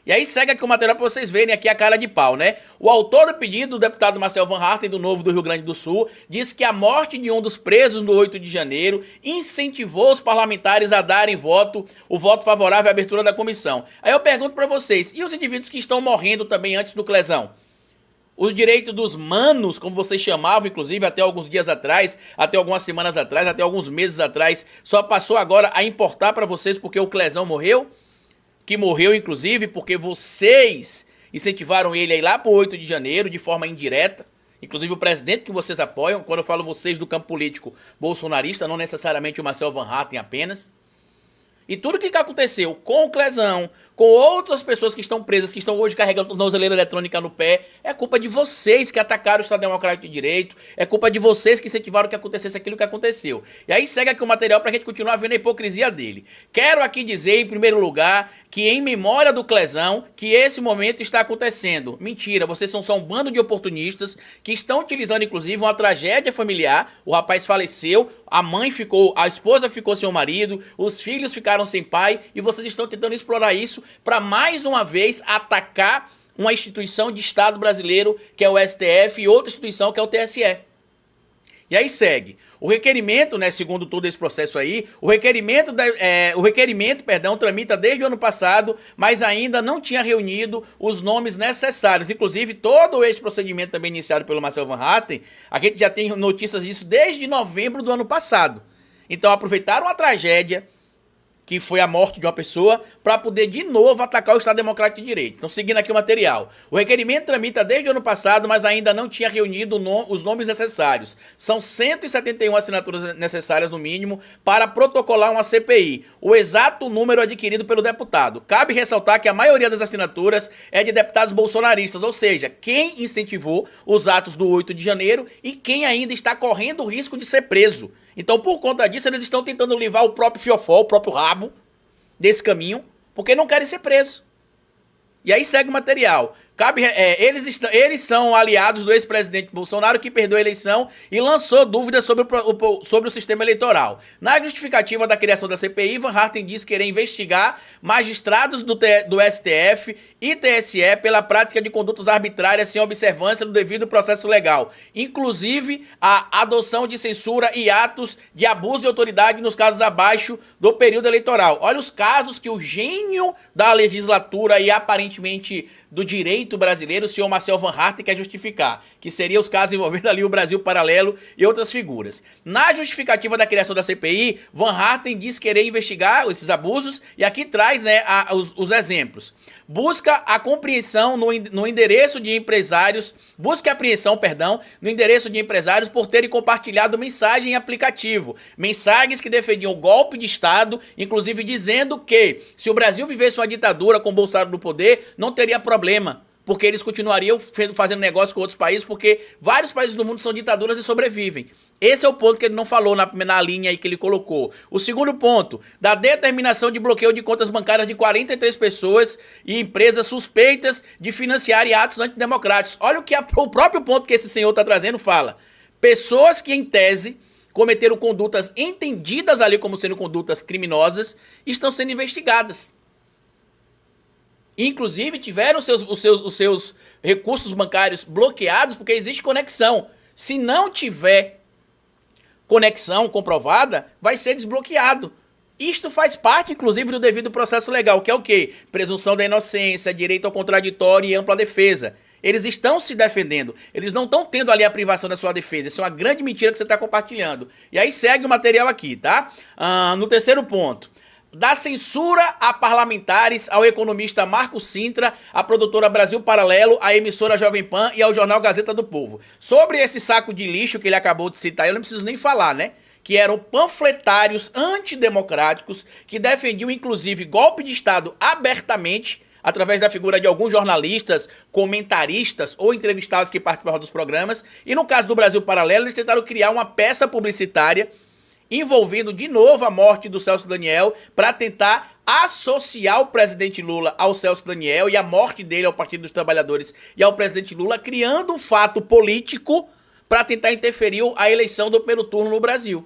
E aí segue aqui o material para vocês verem aqui a cara de pau, né? O autor do pedido, o deputado Marcel Van Hatten, do Novo do Rio Grande do Sul, disse que a morte de um dos presos no 8 de janeiro incentivou os parlamentares a darem o voto favorável à abertura da comissão. Aí eu pergunto para vocês, e os indivíduos que estão morrendo também antes do Clezão? Os direitos dos manos, como vocês chamavam, inclusive, até alguns dias atrás, até algumas semanas atrás, até alguns meses atrás, só passou agora a importar para vocês porque o Clezão morreu? Que morreu, inclusive, porque vocês incentivaram ele a ir lá pro 8 de janeiro de forma indireta. Inclusive o presidente que vocês apoiam, quando eu falo vocês do campo político bolsonarista, não necessariamente o Marcel Van Hatten apenas. E tudo que aconteceu com o Clezão, com outras pessoas que estão presas, que estão hoje carregando tornozeleira eletrônica no pé, é culpa de vocês que atacaram o Estado Democrático de Direito, é culpa de vocês que incentivaram que acontecesse aquilo que aconteceu. E aí segue aqui o material pra gente continuar vendo a hipocrisia dele. Quero aqui dizer, em primeiro lugar, que em memória do Clezão, que esse momento está acontecendo. Mentira, vocês são só um bando de oportunistas que estão utilizando, inclusive, uma tragédia familiar. O rapaz faleceu, a esposa ficou sem o marido, os filhos ficaram sem pai, e vocês estão tentando explorar isso para mais uma vez atacar uma instituição de Estado brasileiro, que é o STF, e outra instituição, que é o TSE. E aí segue. O requerimento, né, segundo todo esse processo aí, o requerimento, tramita desde o ano passado, mas ainda não tinha reunido os nomes necessários. Inclusive, todo esse procedimento também iniciado pelo Marcel Van Hatten, a gente já tem notícias disso desde novembro do ano passado. Então, aproveitaram a tragédia, que foi a morte de uma pessoa, para poder de novo atacar o Estado Democrático de Direito. Então, seguindo aqui o material. O requerimento tramita desde o ano passado, mas ainda não tinha reunido os nomes necessários. São 171 assinaturas necessárias, no mínimo, para protocolar uma CPI. O exato número adquirido pelo deputado. Cabe ressaltar que a maioria das assinaturas é de deputados bolsonaristas, ou seja, quem incentivou os atos do 8 de janeiro e quem ainda está correndo o risco de ser preso. Então, por conta disso, eles estão tentando livrar o próprio fiofó, o próprio rabo desse caminho, porque não querem ser presos. E aí segue o material. Eles são aliados do ex-presidente Bolsonaro, que perdeu a eleição e lançou dúvidas sobre o sistema eleitoral. Na justificativa da criação da CPI, Van Hatten diz querer investigar magistrados do STF e TSE pela prática de condutas arbitrárias sem observância do devido processo legal, inclusive a adoção de censura e atos de abuso de autoridade nos casos abaixo do período eleitoral. Olha os casos que o gênio da legislatura e aparentemente do direito brasileiro, o senhor Marcel Van Hatten, quer justificar, que seriam os casos envolvendo ali o Brasil Paralelo e outras figuras. Na justificativa da criação da CPI, Van Hatten diz querer investigar esses abusos e aqui traz, né, os exemplos. Busca a compreensão no endereço de empresários, no endereço de empresários por terem compartilhado mensagem em aplicativo, mensagens que defendiam o golpe de Estado, inclusive dizendo que se o Brasil vivesse uma ditadura com Bolsonaro no poder, não teria problema, porque eles continuariam fazendo negócio com outros países, porque vários países do mundo são ditaduras e sobrevivem. Esse é o ponto que ele não falou na linha aí que ele colocou. O segundo ponto, da determinação de bloqueio de contas bancárias de 43 pessoas e empresas suspeitas de financiarem atos antidemocráticos. Olha o que o próprio ponto que esse senhor está trazendo fala. Pessoas que, em tese, cometeram condutas entendidas ali como sendo condutas criminosas, estão sendo investigadas. Inclusive, tiveram os seus recursos bancários bloqueados porque existe conexão. Se não tiver conexão comprovada, vai ser desbloqueado. Isto faz parte, inclusive, do devido processo legal, que é o quê? Presunção da inocência, direito ao contraditório e ampla defesa. Eles estão se defendendo, eles não estão tendo ali a privação da sua defesa. Isso é uma grande mentira que você está compartilhando. E aí segue o material aqui, tá? No terceiro ponto. Da censura a parlamentares, ao economista Marco Sintra, à produtora Brasil Paralelo, à emissora Jovem Pan e ao jornal Gazeta do Povo. Sobre esse saco de lixo que ele acabou de citar, eu não preciso nem falar, né? Que eram panfletários antidemocráticos que defendiam inclusive golpe de Estado abertamente, através da figura de alguns jornalistas, comentaristas ou entrevistados que participavam dos programas. E no caso do Brasil Paralelo, eles tentaram criar uma peça publicitária envolvendo de novo a morte do Celso Daniel, para tentar associar o presidente Lula ao Celso Daniel e a morte dele ao Partido dos Trabalhadores e ao presidente Lula, criando um fato político para tentar interferir a eleição do primeiro turno no Brasil.